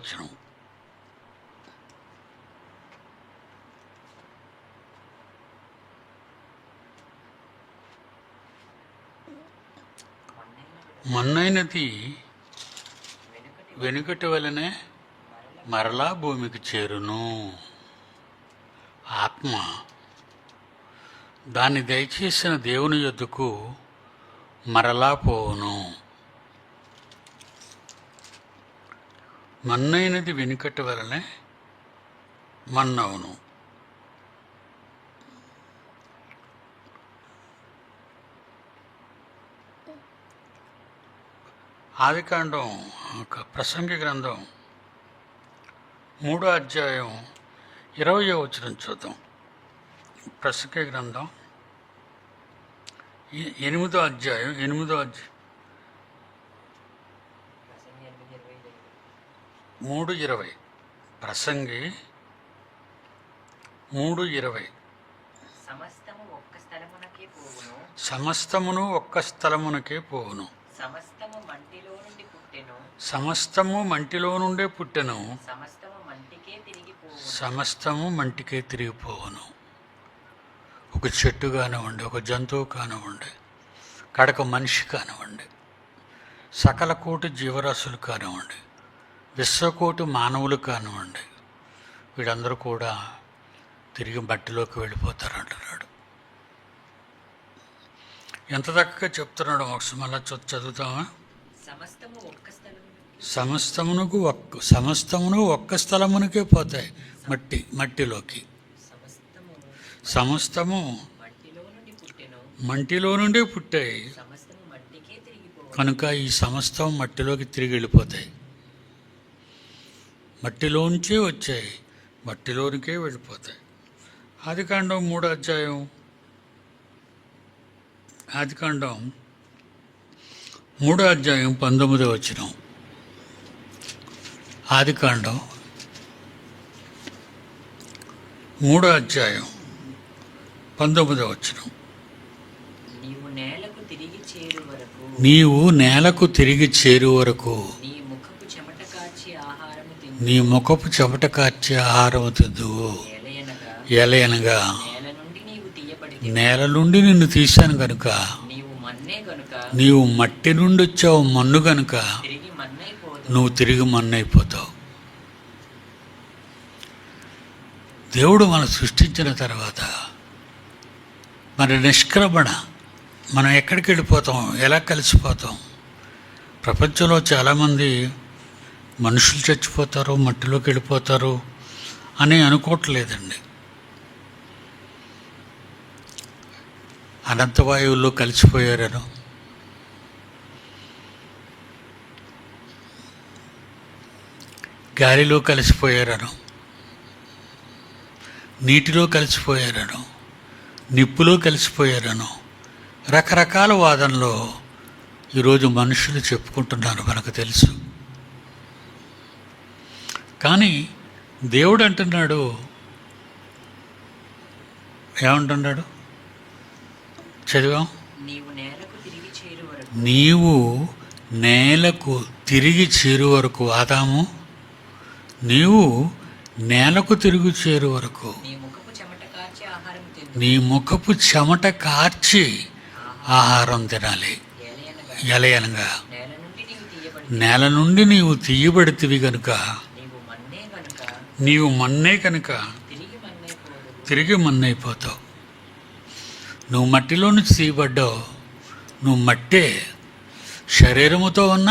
వచనం. మన్నైనది వెనుకటి వలనే మరలా భూమికి చేరును. ఆత్మ దాన్ని దయచేసిన దేవుని యొద్దకు మరలా పోవును. మన్నైనది వెనుకటి వలనే మన్నవును. ఆదికాండం ప్రసంగి గ్రంథం 3వ అధ్యాయం 20వ వచనం చూద్దాం. ప్రసంగి గ్రంథం 8వ అధ్యాయం 3:20. ప్రసంగి 3:20. సమస్తమును ఒక్క స్థలమునకే పోవును. సమస్తము మంటిలో నుండే పుట్టెను. సమస్తము మంటికే తిరిగిపోవును. ఒక చెట్టు కానివ్వండి, ఒక జంతువు కానివ్వండి, కడక మనిషి కానివ్వండి, సకల కోటి జీవరాశులు కానివ్వండి, విశ్వకోటి మానవులు కానివ్వండి, వీళ్ళందరూ కూడా తిరిగి మట్టిలోకి వెళ్ళిపోతారు అంటున్నాడు. ఎంత చక్కగా చెప్తున్నాడు. ఒకసారి మళ్ళా చదువుతామా? సమస్తమును ఒక్క స్థలమునకే పోతాయి, మట్టిలోకి. సమస్తము మంటిలో నుండి పుట్టాయి కనుక ఈ సమస్తం మట్టిలోకి తిరిగి వెళ్ళిపోతాయి. మట్టిలోంచే వచ్చాయి, మట్టిలోనికే వెళ్ళిపోతాయి. ఆదికాండం 3వ అధ్యాయం 19వ వచనం. ఆదికాండం 3వ అధ్యాయం 19వ వచనం. నీవు నేలకు తిరిగి చేరు వరకు నీ ముఖపు చెమట కార్చి ఆహారము తిందువు. ఎలయనగా నేల నుండి నిన్ను తీశాను కనుక నీవు మట్టి నుండి వచ్చావు, మన్ను కనుక నువ్వు తిరిగి మన్నైపోతావు. దేవుడు మనం సృష్టించిన తర్వాత మన నిష్క్రమణ, మనం ఎక్కడికి వెళ్ళిపోతాం, ఎలా కలిసిపోతాం? ప్రపంచంలో చాలామంది మనుషులు చచ్చిపోతారు, మట్టిలోకి వెళ్ళిపోతారు అని అనుకోవట్లేదండి. అనంతవాయువుల్లో కలిసిపోయారను, గాలిలో కలిసిపోయారను, నీటిలో కలిసిపోయారను, నిప్పులో కలిసిపోయారను, రకరకాల వాదనలో ఈరోజు మనుషులు చెప్పుకుంటున్నారు, మనకు తెలుసు. కానీ దేవుడు అంటున్నాడు, ఏమంటున్నాడు? చదివాం. నీవు నేలకు తిరిగి చేరు వరకు, ఆదాము నీవు నేలకు తిరిగి చేరు వరకు నీ ముఖపు చెమట కార్చి ఆహారం తినాలి. ఎలయనగా నేల నుండి నీవు తీయబడితివి కనుక నీవు మన్నే కనుక తిరిగి మన్నైపోతావు. నువ్వు మట్టిలో నుంచి తీయబడ్డావు, నువ్వు మట్టే. శరీరముతో ఉన్న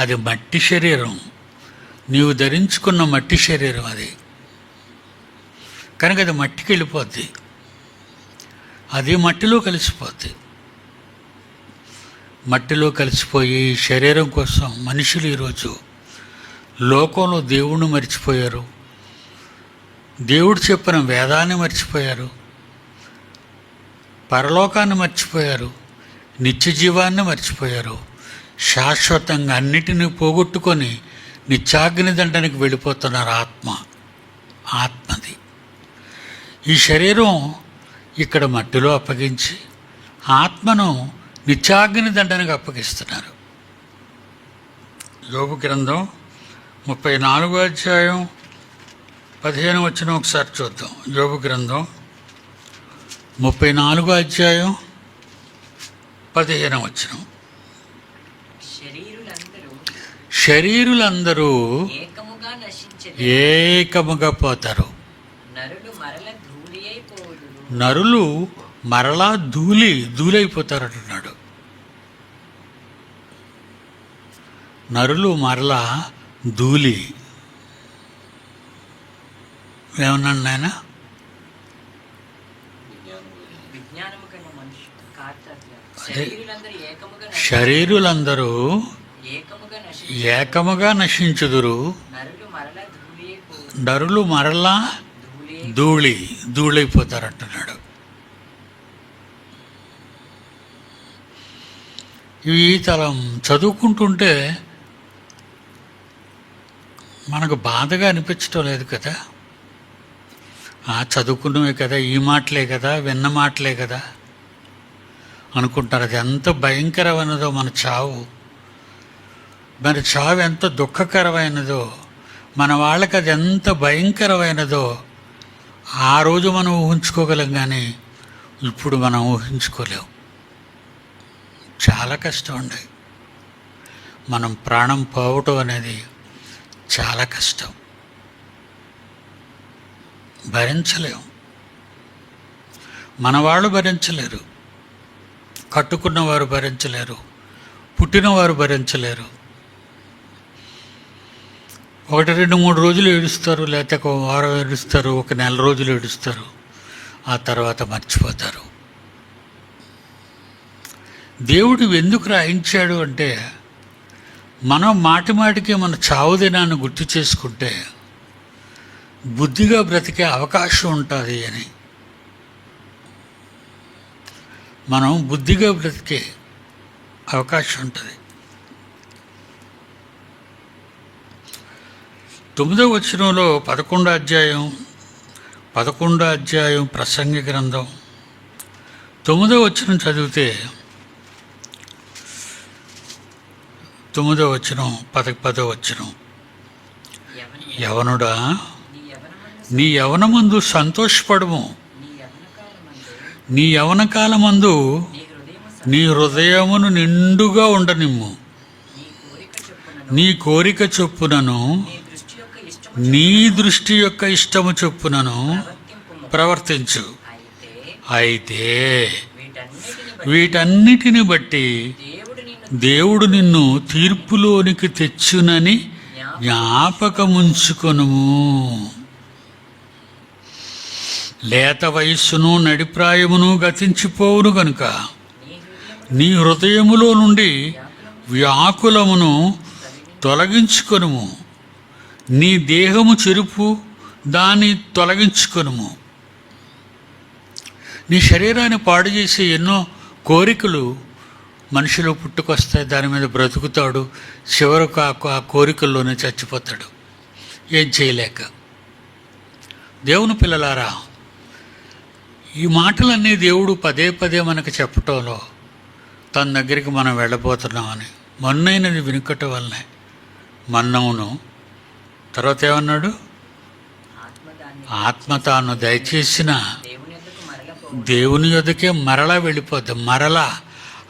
అది మట్టి శరీరం, నీవు ధరించుకున్న మట్టి శరీరం అది కనుక అది మట్టికి వెళ్ళిపోద్ది, అది మట్టిలో కలిసిపోద్ది. మట్టిలో కలిసిపోయి శరీరం కోసం మనుషులు ఈరోజు లోకంలో దేవుణ్ణి మర్చిపోయారు, దేవుడు చెప్పిన వేదాన్ని మర్చిపోయారు, పరలోకాన్ని మర్చిపోయారు, నిత్య జీవాన్ని మర్చిపోయారు. శాశ్వతంగా అన్నిటినీ పోగొట్టుకొని నిత్యాగ్ని దండనికి వెళ్ళిపోతున్నారు. ఆత్మది. ఈ శరీరం ఇక్కడ మట్టిలో అప్పగించి ఆత్మను నిత్యాగ్ని దండనికి అప్పగిస్తున్నారు. యోబు గ్రంథం 34వ అధ్యాయం 15 వచనం ఒకసారి చూద్దాం. యోబు గ్రంథం 34వ అధ్యాయం 15 వచనం. శరీరులందరూ ఏకముగా పోతారు, నరులు మరలా ధూళైపోతారు అంటున్నాడు. నరులు మరలా ధూళి. ఏమన్నాడు నాయన? శరీరులందరూ ఏకముగా నశించుదురు, నరులు మరలా ధూళైపోతారు అంటున్నాడు. ఈ తరం చదువుకుంటుంటే మనకు బాధగా అనిపించడం లేదు కదా. చదువుకున్నవే కదా, ఈ మాటలే కదా, విన్న మాటలే కదా అనుకుంటారు. అది ఎంత భయంకరమైనదో మన చావు. మరి చావు ఎంత దుఃఖకరమైనదో, మన వాళ్ళకి అది ఎంత భయంకరమైనదో ఆ రోజు మనం ఊహించుకోగలం, కానీ ఇప్పుడు మనం ఊహించుకోలేం. చాలా కష్టం అండి. మనం ప్రాణం పోవటం అనేది చాలా కష్టం, భరించలేం. మన వాళ్ళు భరించలేరు, కట్టుకున్నవారు భరించలేరు, పుట్టినవారు భరించలేరు. 1, 2, 3 రోజులు ఏడుస్తారు, లేకపోతే ఒక వారం ఏడుస్తారు, ఒక నెల రోజులు ఏడుస్తారు, ఆ తర్వాత మర్చిపోతారు. దేవుడు ఎందుకు రాయించాడు అంటే, మనం మాటిమాటికి మన చావు దినాన్ని గుర్తు చేసుకుంటే బుద్ధిగా బ్రతికే అవకాశం ఉంటుంది అని. మనం బుద్ధిగా బ్రతికే అవకాశం ఉంటుంది. 9వ వచనంలో 11వ అధ్యాయం ప్రసంగి గ్రంథం 9వ వచనం చదివితే 9వ వచనం 10వ వచనం, యవనుడా నీ యవనమందు సంతోషపడము, నీ యవన కాలమందు నీ హృదయమును నిండుగా ఉండనిమ్ము, నీ కోరిక చొప్పునను నీ దృష్టి యొక్క ఇష్టము చొప్పునను ప్రవర్తించు. అయితే వీటన్నిటిని బట్టి దేవుడు నిన్ను తీర్పులోనికి తెచ్చునని జ్ఞాపకముంచుకొనుము. లేత వయస్సును నడిప్రాయమును గతించిపోవును గనుక నీ హృదయములో నుండి వ్యాకులమును తొలగించుకొనుము, నీ దేహము చెరుపు దాన్ని తొలగించుకొనుము. నీ శరీరాన్ని పాడు చేసే ఎన్నో కోరికలు మనిషిలో పుట్టుకొస్తాయి, దాని మీద బ్రతుకుతాడు, చివరకు ఆ కోరికల్లోనే చచ్చిపోతాడు, ఏం చేయలేక. దేవుని పిల్లలారా, ఈ మాటలన్నీ దేవుడు పదే పదే మనకు చెప్పటంలో తన దగ్గరికి మనం వెళ్ళబోతున్నామని మొన్నైనది వినుకటం వల్లనే మన్నవును. తర్వాత ఏమన్నాడు? ఆత్మ తాను దయచేసిన దేవుని యొద్దకే మరలా వెళ్ళిపోద్ది. మరలా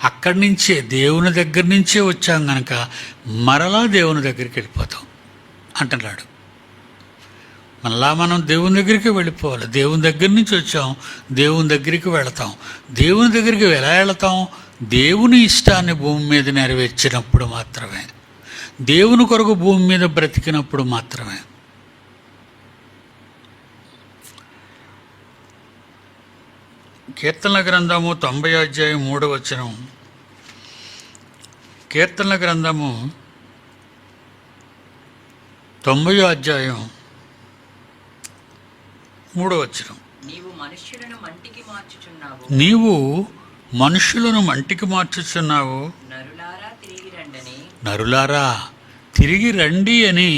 అక్కడి నుంచే, దేవుని దగ్గర నుంచే వచ్చాం కనుక మరలా దేవుని దగ్గరికి వెళ్ళిపోతాం అంటున్నాడు. మళ్ళా మనం దేవుని దగ్గరికి వెళ్ళిపోవాలి. దేవుని దగ్గర నుంచి వచ్చాం, దేవుని దగ్గరికి వెళతాం. దేవుని దగ్గరికి ఎలా వెళతాం? దేవుని ఇష్టాన్ని భూమి మీద నెరవేర్చినప్పుడు మాత్రమే, దేవుని కొరకు భూమి మీద బ్రతికినప్పుడు మాత్రమే. కీర్తనల గ్రంథము 90వ అధ్యాయం 3వ వచనం. కీర్తనల గ్రంథము 90వ అధ్యాయం 3వ వచనం. నీవు మనుషులను మంటికి మార్చుచున్నావు, నరులారా తిరిగి రండి అని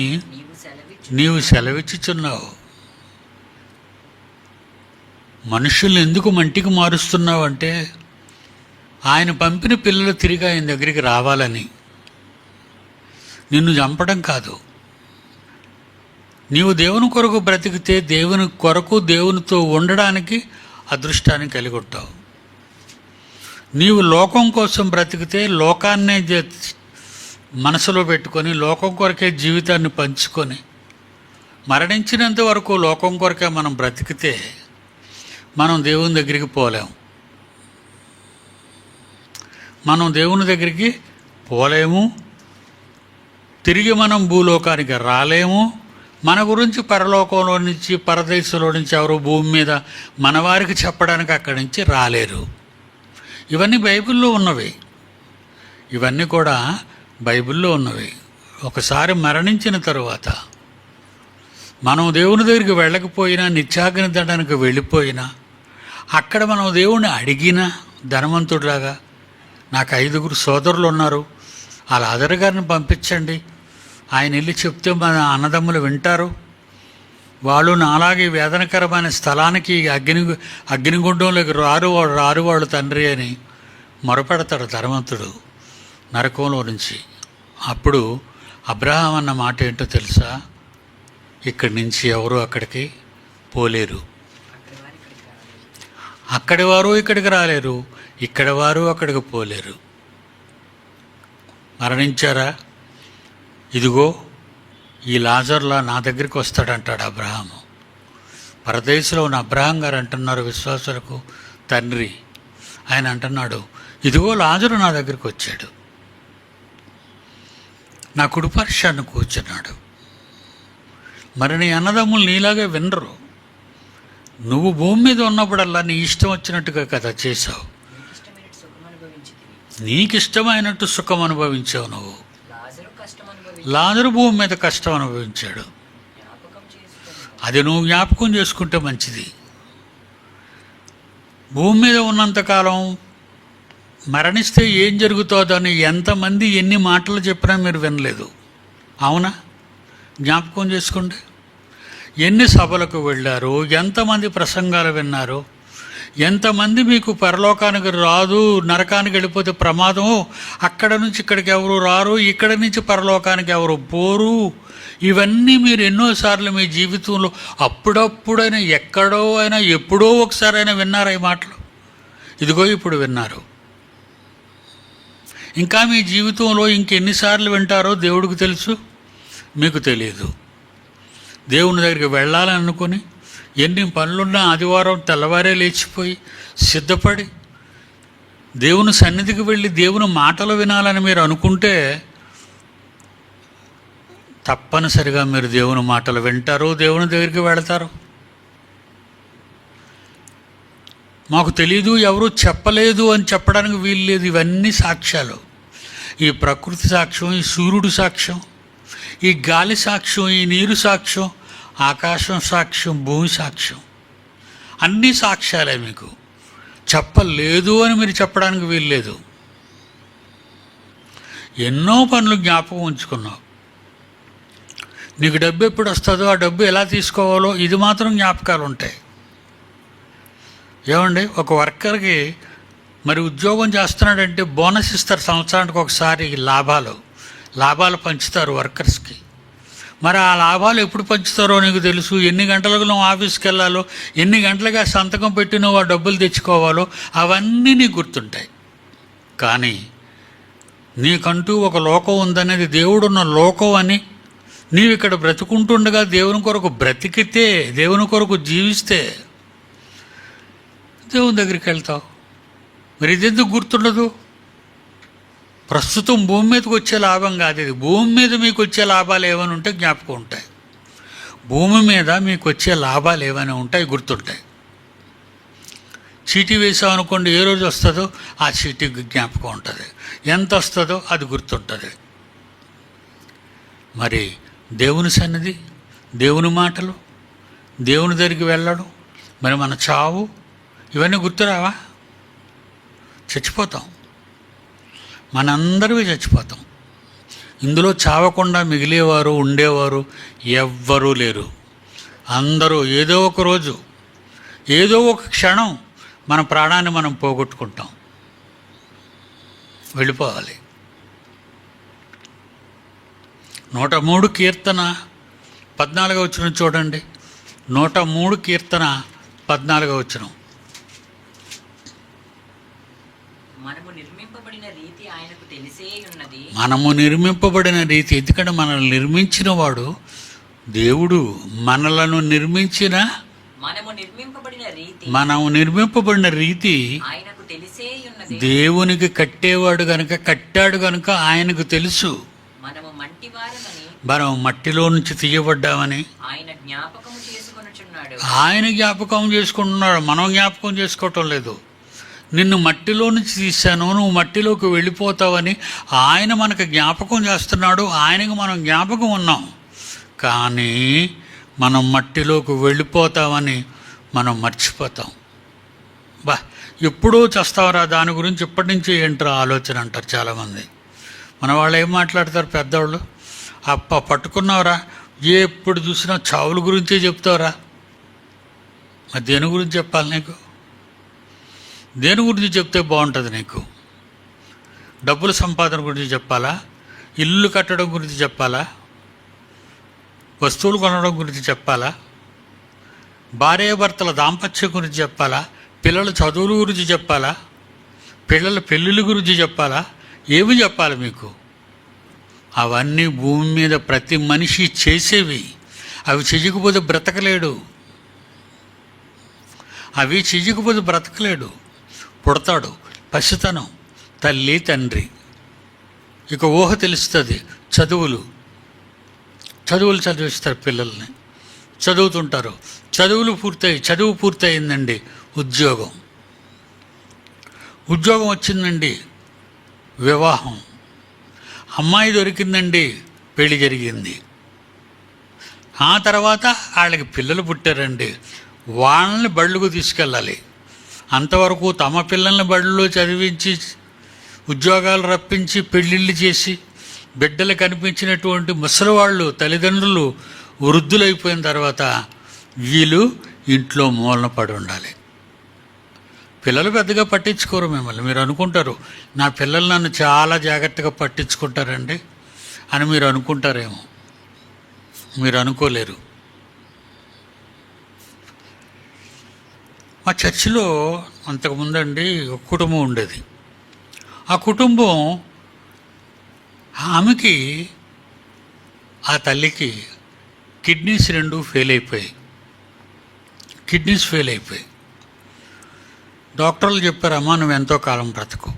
నీవు సెలవిచ్చుచున్నావు. మనుషుల్ని ఎందుకు మంటికి మారుస్తున్నావు అంటే, ఆయన పంపిన పిల్లలు తిరిగి ఆయన దగ్గరికి రావాలని, నిన్ను చంపడం కాదు. నీవు దేవుని కొరకు బ్రతికితే దేవుని కొరకు దేవునితో ఉండడానికి అదృష్టాన్ని కలిగి ఉంటావు. నీవు లోకం కోసం బ్రతికితే లోకాన్నే మనసులో పెట్టుకొని లోకం కొరకే జీవితాన్ని పంచుకొని మరణించినంత వరకు లోకం కొరకే మనం బ్రతికితే మనం దేవుని దగ్గరికి పోలేము. మనం దేవుని దగ్గరికి పోలేము, తిరిగి మనం భూలోకానికి రాలేము. మన గురించి పరలోకంలో నుంచి పరదేశంలో నుంచి ఎవరు భూమి మీద మన వారికి చెప్పడానికి అక్కడి నుంచి రాలేరు. ఇవన్నీ బైబిల్లో ఉన్నవి. ఇవన్నీ కూడా బైబిల్లో ఉన్నవి. ఒకసారి మరణించిన తరువాత మనం దేవుని దగ్గరికి వెళ్ళకపోయినా, నిత్యాగ్ని దండానికి వెళ్ళిపోయినా, అక్కడ మనం దేవుణ్ణి అడిగినా ధనవంతుడిలాగా, నాకు 5 సోదరులు ఉన్నారు, ఆ లాజరు గారిని పంపించండి, ఆయన వెళ్ళి చెప్తే మన అన్నదమ్ములు వింటారు, వాళ్ళు నాలాగే వేదనకరమైన స్థలానికి అగ్నిగుండంలోకి రారు వాళ్ళు తండ్రి అని మొరపెడతాడు ధనవంతుడు నరకంలో నుంచి. అప్పుడు అబ్రహాం అన్న మాట ఏంటో తెలుసా? ఇక్కడి నుంచి ఎవరు అక్కడికి పోలేరు, అక్కడి వారు ఇక్కడికి రాలేరు, ఇక్కడి వారు అక్కడికి పోలేరు. మరణించారా? ఇదిగో ఈ లాజర్లా నా దగ్గరికి వస్తాడంటాడు అబ్రహాము. పరదేశంలో ఉన్న అబ్రహాం గారు అంటున్నారు విశ్వాసులకు తండ్రి. ఆయన అంటున్నాడు, ఇదిగో లాజరు నా దగ్గరికి వచ్చాడు, నా కుడిపార్శ్వాన కూర్చున్నాడు. మరి నీ అన్నదమ్ములు నీలాగే వినరు. నువ్వు భూమి మీద ఉన్నప్పుడల్లా నీ ఇష్టం వచ్చినట్టుగా కదా చేశావు, నీకు ఇష్టమైనట్టు సుఖం అనుభవించావు నువ్వు. లాజరు భూమి మీద కష్టం అనుభవించాడు. అది నువ్వు జ్ఞాపకం చేసుకుంటే మంచిది. భూమి మీద ఉన్నంతకాలం మరణిస్తే ఏం జరుగుతుందని ఎంతమంది ఎన్ని మాటలు చెప్పినా మీరు వినలేదు, అవునా? జ్ఞాపకం చేసుకోండి. ఎన్ని సభలకు వెళ్ళారు, ఎంతమంది ప్రసంగాలు విన్నారు, ఎంతమంది మీకు పరలోకానికి రాదు, నరకానికి వెళ్ళిపోతే ప్రమాదము, అక్కడ నుంచి ఇక్కడికి ఎవరు రారు, ఇక్కడి నుంచి పరలోకానికి ఎవరు పోరు, ఇవన్నీ మీరు ఎన్నోసార్లు మీ జీవితంలో అప్పుడప్పుడైనా ఎక్కడో అయినా ఎప్పుడో ఒకసారైనా విన్నారా ఈ మాటలు? ఇదిగో ఇప్పుడు విన్నారు. ఇంకా మీ జీవితంలో ఇంకెన్నిసార్లు వింటారో దేవుడికి తెలుసు, మీకు తెలియదు. దేవుని దగ్గరికి వెళ్ళాలని అనుకుని ఎన్ని పనులున్నా ఆదివారం తెల్లవారే లేచిపోయి సిద్ధపడి దేవుని సన్నిధికి వెళ్ళి దేవుని మాటలు వినాలని మీరు అనుకుంటే తప్పనిసరిగా మీరు దేవుని మాటలు వింటారు, దేవుని దగ్గరికి వెళతారు. మాకు తెలీదు, ఎవరు చెప్పలేదు అని చెప్పడానికి వీలు లేదు. ఇవన్నీ సాక్ష్యాలు. ఈ ప్రకృతి సాక్ష్యం, ఈ సూర్యుడు సాక్ష్యం, ఈ గాలి సాక్ష్యం, ఈ నీరు సాక్ష్యం, ఆకాశం సాక్ష్యం, భూమి సాక్ష్యం, అన్నీ సాక్ష్యాలే. మీకు చెప్పలేదు అని మీరు చెప్పడానికి వీల్లేదు. ఎన్నో పనులు జ్ఞాపకం ఉంచుకున్నావు. నీకు డబ్బు ఎప్పుడు వస్తుందో, ఆ డబ్బు ఎలా తీసుకోవాలో, ఇది మాత్రం జ్ఞాపకాలు ఉంటాయి. ఏమండి, ఒక వర్కర్కి మరి ఉద్యోగం చేస్తున్నాడంటే బోనస్ ఇస్తారు సంవత్సరానికి ఒకసారి, లాభాలు పంచుతారు వర్కర్స్కి. మరి ఆ లాభాలు ఎప్పుడు పంచుతారో నీకు తెలుసు. ఎన్ని గంటలకు నువ్వు ఆఫీస్కి వెళ్ళాలో, ఎన్ని గంటలుగా సంతకం పెట్టి నువ్వు ఆ డబ్బులు తెచ్చుకోవాలో అవన్నీ నీకు గుర్తుంటాయి. కానీ నీకంటూ ఒక లోకం ఉందనేది, దేవుడున్న లోకం అని నీవు ఇక్కడ బ్రతుకుంటుండగా దేవుని కొరకు బ్రతికితే, దేవుని కొరకు జీవిస్తే దేవుని దగ్గరికి వెళ్తావు. మరి ఇదెందుకు గుర్తుండదు? ప్రస్తుతం భూమి మీదకి వచ్చే లాభం కాదు ఇది. భూమి మీద మీకు వచ్చే లాభాలు ఏమైనా ఉంటే జ్ఞాపకం ఉంటాయి. భూమి మీద మీకు వచ్చే లాభాలు ఏమైనా ఉంటాయి, గుర్తుంటాయి. చీటీ వేసాం అనుకోండి, ఏ రోజు వస్తుందో ఆ చీటీకి జ్ఞాపకం ఉంటుంది, ఎంత వస్తుందో అది గుర్తుంటుంది. మరి దేవుని సన్నిధి, దేవుని మాటలు, దేవుని దగ్గరికి వెళ్ళడం, మరి మన చావు, ఇవన్నీ గుర్తురావా? చచ్చిపోతాం, మనందరివి చచ్చిపోతాం. ఇందులో చావకుండా మిగిలేవారు, ఉండేవారు ఎవ్వరూ లేరు. అందరూ ఏదో ఒక రోజు, ఏదో ఒక క్షణం మన ప్రాణాన్ని మనం పోగొట్టుకుంటాం, వెళ్ళిపోవాలి. 103 కీర్తన 14వ వచనం చూడండి. 103 కీర్తన 14వ వచనం. మనము నిర్మింపబడిన రీతి ఆయనకు తెలిసే ఉన్నది. మనము నిర్మింపబడిన రీతి, ఎందుకంటే మనల్ని నిర్మించిన వాడు దేవుడు. మనలను నిర్మించిన మనము నిర్మింపబడిన రీతి ఆయనకు తెలిసే ఉన్నది. దేవునికి కట్టేవాడు గనుక, కట్టాడు గనుక ఆయనకు తెలుసు. మనం మట్టిలో నుంచి తీయబడ్డామని ఆయన జ్ఞాపకం చేసుకొనుచున్నాడు. ఆయన జ్ఞాపకం చేసుకుంటున్నాడు, మనం జ్ఞాపకం చేసుకోవటం లేదు. నిన్ను మట్టిలో నుంచి తీశాను, నువ్వు మట్టిలోకి వెళ్ళిపోతావని ఆయన మనకు జ్ఞాపకం చేస్తున్నాడు. ఆయనకు మనం జ్ఞాపకం ఉన్నాం, కానీ మనం మట్టిలోకి వెళ్ళిపోతామని మనం మర్చిపోతాం. ఎప్పుడూ చేస్తావరా దాని గురించి, ఇప్పటి నుంచి ఏంట్రా ఆలోచన అంటారు చాలామంది. మన వాళ్ళు ఏం మాట్లాడతారు పెద్దవాళ్ళు, పట్టుకున్నావురా, ఎప్పుడు చూసినా చావుల గురించే చెప్తావురా. మరి దేని గురించి చెప్పాలి నీకు? దేని గురించి చెప్తే బాగుంటుంది నీకు? డబ్బుల సంపాదన గురించి చెప్పాలా? ఇల్లు కట్టడం గురించి చెప్పాలా? వస్తువులు కొనడం గురించి చెప్పాలా? భార్యాభర్తల దాంపత్యం గురించి చెప్పాలా? పిల్లల చదువుల గురించి చెప్పాలా? పిల్లల పెళ్ళిళ్ళ గురించి చెప్పాలా? ఏమి చెప్పాలి మీకు? అవన్నీ భూమి మీద ప్రతి మనిషి చేసేవి. అవి చెయ్యకపోతే బ్రతకలేడు. అవి చెయ్యకపోతే బ్రతకలేడు. పుడతాడు, పసితనం, తల్లి తండ్రి, ఇక ఊహ తెలుస్తుంది, చదువులు చదివిస్తారు పిల్లల్ని, చదువుతుంటారు. చదువు పూర్తయిందండి, ఉద్యోగం వచ్చిందండి, వివాహం, అమ్మాయి దొరికిందండి, పెళ్లి జరిగింది. ఆ తర్వాత వాళ్ళకి పిల్లలు పుట్టారండి, వాళ్ళని బళ్ళకు తీసుకెళ్ళాలి. అంతవరకు తమ పిల్లల్ని బళ్ళలో చదివించి, ఉద్యోగాలు రప్పించి, పెళ్ళిళ్ళు చేసి, బిడ్డలు కనిపించినటువంటి ముసలివాళ్ళు, తల్లిదండ్రులు వృద్ధులైపోయిన తర్వాత వీళ్ళు ఇంట్లో మూలన పడి ఉండాలి. పిల్లలు పెద్దగా పట్టించుకోరు మిమ్మల్ని. మీరు అనుకుంటారు నా పిల్లలు నన్ను చాలా జాగ్రత్తగా పట్టించుకుంటారండి అని మీరు అనుకుంటారేమో. మీరు అనుకోలేరు. మా చర్చిలో అంతకుముందండి ఒక కుటుంబం ఉండేది. ఆ కుటుంబం, ఆమెకి, ఆ తల్లికి కిడ్నీస్ 2 ఫెయిల్ అయిపోయాయి. డాక్టర్లు చెప్పారమ్మా, నువ్వు ఎంతో కాలం బ్రతకు.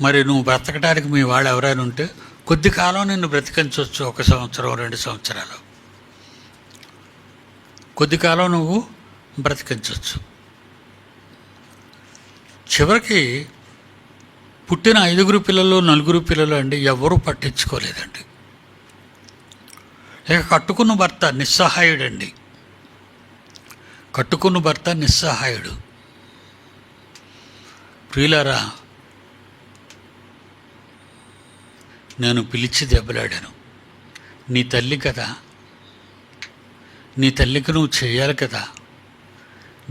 మరి నువ్వు బ్రతకడానికి మీ వాళ్ళు ఎవరైనా ఉంటే కొద్ది కాలం నిన్ను బ్రతికించవచ్చు, 1 సంవత్సరం 2 సంవత్సరాలు, కొద్ది కాలం నువ్వు బ్రతికించవచ్చు. చివరికి పుట్టిన 5 పిల్లలు 4 పిల్లలు అండి, ఎవరూ పట్టించుకోలేదండి. ఇక కట్టుకున్న భర్త నిస్సహాయుడండి. ప్రియులారా, నేను పిలిచి దెబ్బలాడాను. నీ తల్లి కదా, నీ తల్లికి నువ్వు చేయాలి కదా.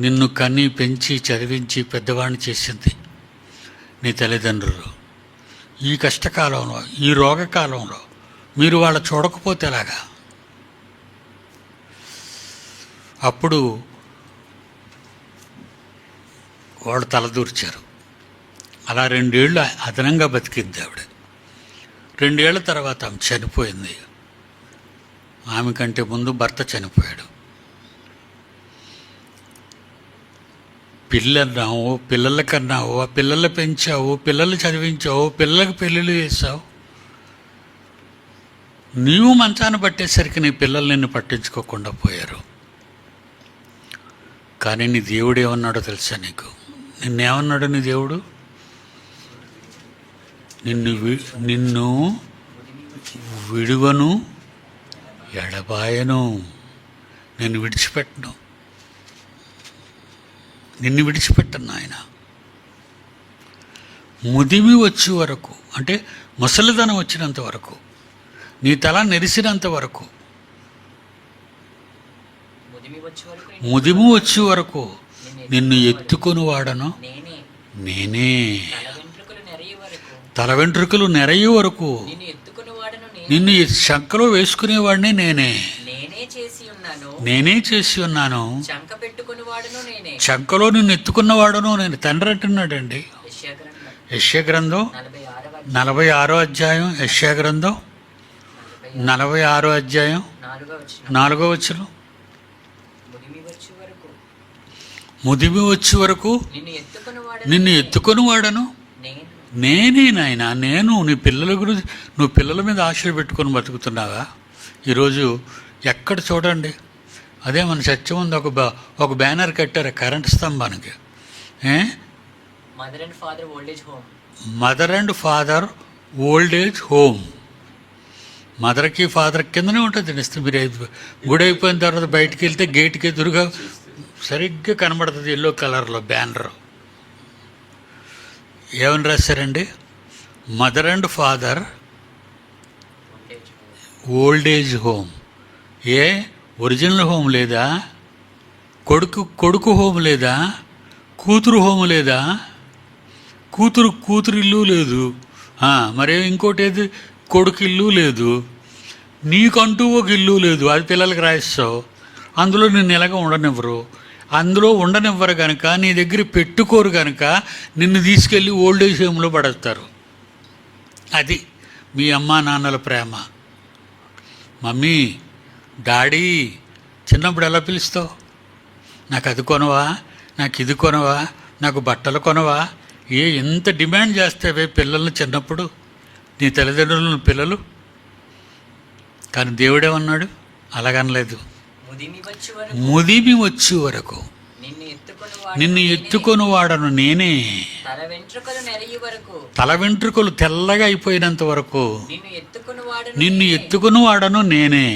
నిన్ను కని పెంచి చదివించి పెద్దవాడిని చేసింది నీ తల్లిదండ్రులు. ఈ కష్టకాలంలో, ఈ రోగకాలంలో మీరు వాళ్ళ చూడకపోతే ఎలాగా? అప్పుడు వాళ్ళు తలదూర్చారు. అలా 2 ఏళ్ళు అదనంగా బతికింది ఆవిడ. 2 ఏళ్ల తర్వాత ఆమె చనిపోయింది. ఆమె కంటే ముందు భర్త చనిపోయాడు. పిల్లల కన్నావు, ఆ పిల్లలు పెంచావు, పిల్లలు చదివించావు, పిల్లలకు పెళ్ళిళ్ళు చేసావు. నీవు మంచాన్ని పట్టేసరికి నీ పిల్లలు నిన్ను పట్టించుకోకుండా పోయారు. కానీ నీ దేవుడు ఏమన్నాడో తెలుసా నీకు? నిన్నేమన్నాడు నీ దేవుడు? నిన్ను విడువను, ఎడబాయను, నేను విడిచిపెట్టను, నిన్ను విడిచిపెట్టను ఆయన. ముదిమి వచ్చే వరకు, అంటే ముసలిదనం వచ్చినంత వరకు, నీ తల నెరిసినంత వరకు, ముదిమి వచ్చే వరకు నిన్ను ఎత్తుకొని వాడను నేనే. తల వెంట్రుకలు నెరయ్యే వరకు నిన్ను ఈ చంకలో వేసుకునేవాడిని నేనే. నేనే చేసి ఉన్నాను. నేనే చేసి ఉన్నాను. చంక పెట్టుకుని వాడును నేనే. చంకలో నిన్ను ఎత్తుకున్నవాడును నేను. తండ్రి అంటున్నాడండి. యెషయా గ్రంథం యెషయా గ్రంథం 46వ 46 అధ్యాయం. యెషయా గ్రంథం 46 అధ్యాయం 4వ వచనం. 4వ వచనం. ముదిమి వచ్చే వరకు ముదిమి వచ్చే వరకు నిన్ను ఎత్తుకుని నిన్ను వాడను నేను. నేనే నాయన. నేను నీ పిల్లల గురించి, నువ్వు పిల్లల మీద ఆశలు పెట్టుకొని బతుకుతున్నావా? ఈరోజు ఎక్కడ చూడండి అదే మన చర్చ ముందు ఒక బ్యానర్ కట్టారు కరెంట్ స్తంభానికి. Mother and father old age home. Mother and father old age home. మదర్కి ఫాదర్ కిందనే ఉంటుంది. మీరు గుడి అయిపోయిన తర్వాత బయటికి వెళ్తే గేట్కి ఎదురుగా సరిగ్గా కనబడుతుంది ఎల్లో కలర్లో బ్యానర్. ఏమని రాశారండి? Mother and father old age home. A original home లేదా? కొడుకు హోమ్ లేదా? కూతురు హోమ్ లేదా? కూతురు ఇల్లు లేదు. మరే ఇంకోటి ఏది? కొడుకు ఇల్లు లేదు. నీకంటూ ఒక ఇల్లు లేదు. అది పిల్లలకి రాయిస్తావు. అందులో నిన్ను ఎలాగ ఉండనివ్వరు. అందులో ఉండనివ్వరు కనుక నీ దగ్గర పెట్టుకోరు కనుక నిన్ను తీసుకెళ్ళి ఓల్డ్ ఏజ్ హోమ్లో పడేస్తారు. అది మీ అమ్మా నాన్నల ప్రేమ. మమ్మీ, డాడీ చిన్నప్పుడు ఎలా పిలుస్తావు? నాకు అది కొనవా, నాకు ఇది కొనవా, నాకు బట్టలు కొనవా? ఎంత డిమాండ్ చేస్తావే పిల్లల్ని చిన్నప్పుడు, నీ తల్లిదండ్రులను పిల్లలు. కానీ దేవుడేమన్నాడు? అలాగనలేదు. ముదిమి వచ్చే వరకు నిన్ను ఎత్తుకొని వాడను నేనే. తల వెంట్రుకలు తెల్లగా అయిపోయినంత వరకు నిన్ను ఎత్తుకొని వాడను నేనే.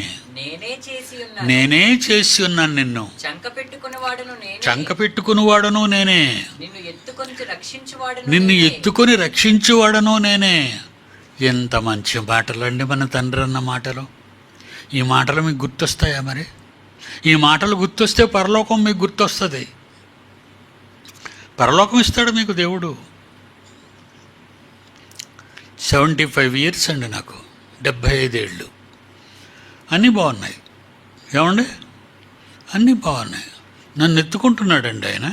నేనే చేసి ఉన్నాను నిన్ను. చంక పెట్టుకుని వాడను నేనే. నిన్ను ఎత్తుకొని రక్షించువాడను నేనే. ఎంత మంచి మాటలండి మన తండ్రి అన్న మాటలు. ఈ మాటలు మీకు గుర్తొస్తాయా? మరి ఈ మాటలు గుర్తొస్తే పరలోకం మీకు గుర్తొస్తుంది. పరలోకం ఇస్తాడు మీకు దేవుడు. 75 ఇయర్స్ అండి నాకు, 75 ఏళ్ళు. అన్నీ బాగున్నాయి. ఏమండి? అన్నీ బాగున్నాయి. నన్ను ఎత్తుకుంటున్నాడండి ఆయన.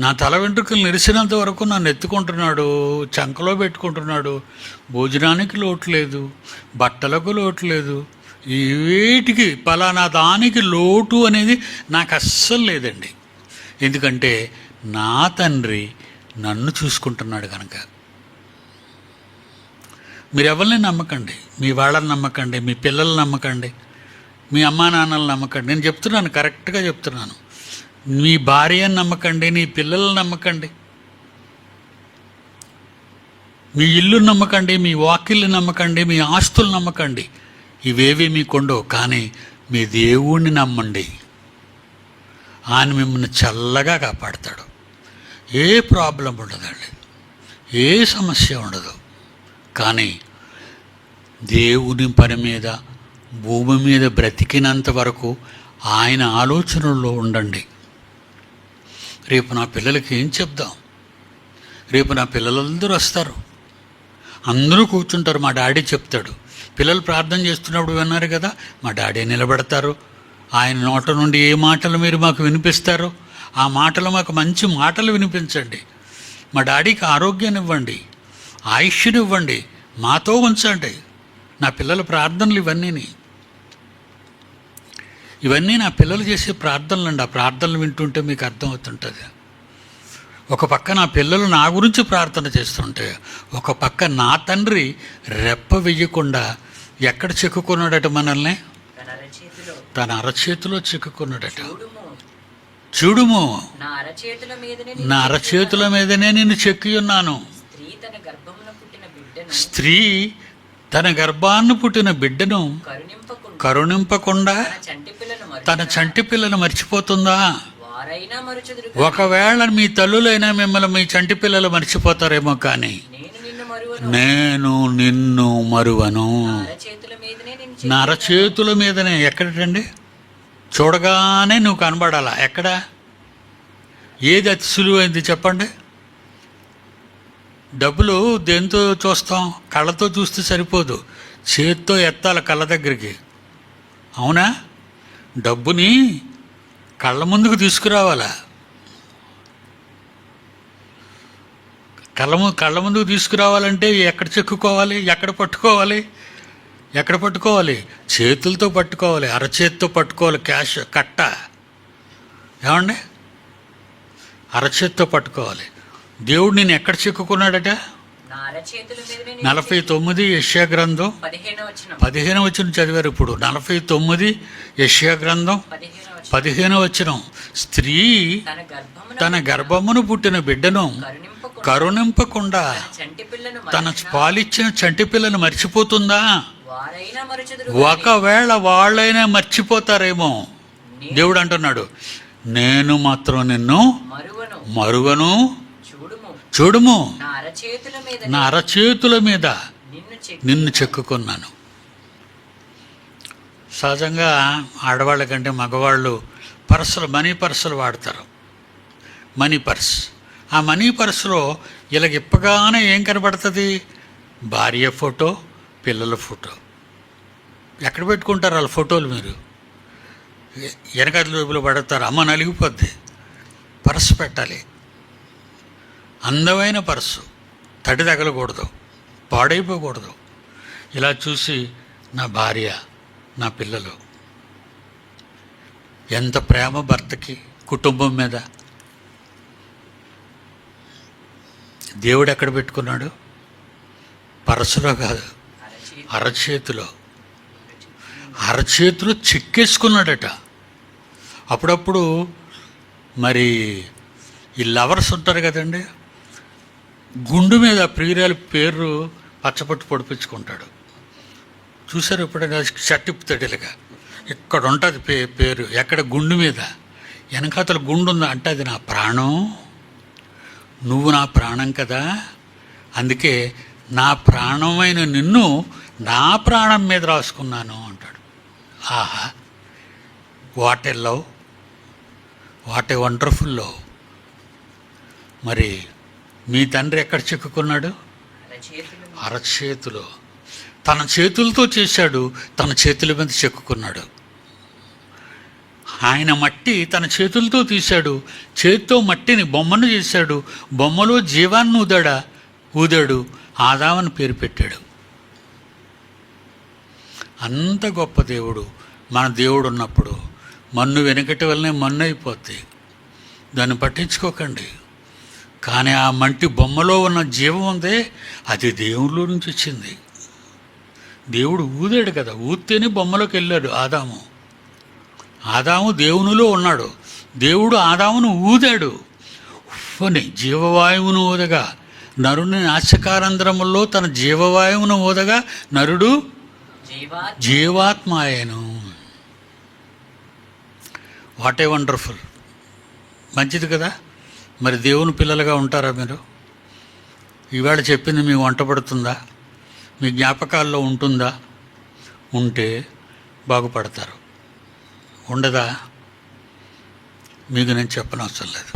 నా తల వెంట్రుకలు నెరిసినంత వరకు నన్ను ఎత్తుకుంటున్నాడు, చంకలో పెట్టుకుంటున్నాడు. భోజనానికి లోటు లేదు, బట్టలకు లోటు లేదు, వీటికి పలానా దానికి లోటు అనేది నాకు అస్సలు లేదండి. ఎందుకంటే నా తండ్రి నన్ను చూసుకుంటున్నాడు కనుక. మీరు ఎవరిని నమ్మకండి, మీ వాళ్ళని నమ్మకండి, మీ పిల్లల్ని నమ్మకండి, మీ అమ్మా నాన్నలను నమ్మకండి. నేను చెప్తున్నాను, కరెక్ట్గా చెప్తున్నాను. మీ భార్యను నమ్మకండి, నీ పిల్లలను నమ్మకండి, మీ ఇల్లు నమ్మకండి, మీ వాకిళ్ళు నమ్మకండి, మీ ఆస్తులు నమ్మకండి. ఇవేవి మీకుండవు. కానీ మీ దేవుణ్ణి నమ్మండి. ఆయన మిమ్మల్ని చల్లగా కాపాడతాడు. ఏ ప్రాబ్లం ఉండదండి, ఏ సమస్య ఉండదు. కానీ దేవుని పని మీద, భూమి మీద బ్రతికినంత వరకు ఆయన ఆలోచనల్లో ఉండండి. రేపు నా పిల్లలకి ఏం చెప్దాం? రేపు నా పిల్లలందరూ వస్తారు, అందరూ కూర్చుంటారు. మా డాడీ చెప్తాడు. పిల్లలు ప్రార్థన చేస్తున్నప్పుడు విన్నారు కదా, మా డాడీ నిలబడతారు. ఆయన నోట నుండి ఏ మాటలు మీరు మాకు వినిపిస్తారో ఆ మాటలు మాకు మంచి మాటలు వినిపించండి. మా డాడీకి ఆరోగ్యాన్ని ఇవ్వండి, ఆయుష్ని ఇవ్వండి, మాతో ఉంచండి. నా పిల్లల ప్రార్థనలు ఇవన్నీ నా పిల్లలు చేసే ప్రార్థనలు అండి. ఆ ప్రార్థనలు వింటుంటే మీకు అర్థమవుతుంటుంది. ఒక పక్క నా పిల్లలు నా గురించి ప్రార్థన చేస్తుంటే, ఒక పక్క నా తండ్రి రెప్ప వెయ్యకుండా ఎక్కడ చిక్కుకున్నాడట? మనల్ని తన అరచేతిలో చిక్కుకున్నాడట. చూడుము, నా అరచేతుల మీదనే నేను చెక్కి ఉన్నాను. స్త్రీ తన గర్భాన్ని పుట్టిన బిడ్డను కరుణింపకుండా తన చంటి పిల్లను మర్చిపోతుందా? ఒకవేళ మీ తల్లులైనా మిమ్మల్ని మీ చంటి పిల్లలు మర్చిపోతారేమో, కానీ నేను నిన్ను మరువను. నా అరచేతుల మీదనే. ఎక్కడండి? చూడగానే నువ్వు కనబడాలా? ఎక్కడ? ఏది అతి సులువైంది చెప్పండి? డబ్బులు దేంతో చూస్తాం? కళ్ళతో చూస్తే సరిపోదు, చేత్తో ఎత్తాలి కళ్ళ దగ్గరికి. అవునా? డబ్బుని కళ్ళ ముందుకు తీసుకురావాలా? కళ్ళ ముందుకు తీసుకురావాలంటే ఎక్కడ చెక్కుకోవాలి? ఎక్కడ పట్టుకోవాలి? చేతులతో పట్టుకోవాలి, అరచేతితో పట్టుకోవాలి. క్యాష్ కట్ట ఏమండి? అరచేతితో పట్టుకోవాలి. దేవుడు నేను ఎక్కడ చెక్కుకున్నాడట? నా అరచేతుల మీద నేను 49 యెషయా గ్రంథం 15 వచనం చదివారు. ఇప్పుడు 49 యెషయా గ్రంథం 15 వచనం. స్త్రీ తన గర్భమును పుట్టిన బిడ్డను కరుణింపకుండా తన పాలిచ్చిన చంటి పిల్లను మర్చిపోతుందా? వారైనా మరచెదరు, ఒకవేళ వాళ్ళైనా మర్చిపోతారేమో. దేవుడు అంటున్నాడు, నేను మాత్రం నిన్ను మరువను. చూడుము, నా అరచేతుల మీద నిన్ను చెక్కుకున్నాను. సహజంగా ఆడవాళ్ళ కంటే మగవాళ్ళు మనీ పర్సులు వాడతారు. Money purse. ఆ మనీ పర్సులో ఇలాగ ఇప్పగానే ఏం కనబడుతుంది? భార్య ఫోటో, పిల్లల ఫోటో. ఎక్కడ పెట్టుకుంటారు వాళ్ళ ఫోటోలు? మీరు వెనకాల జేబులో పడతారు. అమ్మ నలిగిపోద్ది. పర్సు పెట్టాలి, అందమైన పర్సు, తడి తగలకూడదు, పాడైపోకూడదు. ఇలా చూసి నా భార్య, నా పిల్లలు, ఎంత ప్రేమ భర్తకి కుటుంబం మీద. దేవుడు ఎక్కడ పెట్టుకున్నాడు? పర్సులో కాదు, అరచేతిలో చెక్కేసుకున్నాడట. అప్పుడప్పుడు మరి ఈ లవర్స్ ఉంటారు కదండి, గుండు మీద ప్రియురాలి పేరు పచ్చపట్టు పొడిపించుకుంటాడు. చూసారు ఎప్పుడైనా? షర్టిప్పుతాడు ఇలాగా, ఇక్కడ ఉంటుంది పేరు, ఎక్కడ? గుండు మీద. వెనకాతల గుండు ఉందా అంటే అది నా ప్రాణం, నువ్వు నా ప్రాణం కదా, అందుకే నా ప్రాణమైన నిన్ను నా ప్రాణం మీద రాసుకున్నాను అంటాడు. ఆహా, what a love, what a wonderful love. మరి మీ తండ్రి ఎక్కడ చెక్కుకున్నాడు? అరచేతిలో. తన చేతులతో చేశాడు, తన చేతుల మీద చెక్కుకున్నాడు. ఆయన మట్టి తన చేతులతో తీశాడు, చేతితో మట్టిని బొమ్మను చేశాడు, బొమ్మలో జీవాన్ని ఊదాడు, ఆదామని పేరు పెట్టాడు. అంత గొప్ప దేవుడు మన దేవుడు ఉన్నప్పుడు మన్ను వెనకటి వల్లనే మన్ను అయిపోద్ది, దాన్ని పట్టించుకోకండి. కానీ ఆ మంటి బొమ్మలో ఉన్న జీవం ఉందే, అది దేవుడిలో నుంచి వచ్చింది. దేవుడు ఊదాడు కదా, ఊదితేనే బొమ్మలోకి వెళ్ళాడు ఆదాము దేవునిలో ఉన్నాడు. దేవుడు ఆదామును ఊదాడు. ఉఫ్ఫని జీవవాయువును ఊదగా, నరుని నాసికారంధ్రములో తన జీవవాయువును ఊదగా నరుడు జీవాత్మ అయ్యాను. What a wonderful. మంచిది కదా. మరి దేవుని పిల్లలుగా ఉంటారా మీరు? ఈవేళ చెప్పింది మీ వంట పడుతుందా? మీ జ్ఞాపకాల్లో ఉంటుందా? ఉంటే బాగుపడతారు. ఉండదా? మీకు నేను చెప్పనవసరం లేదు.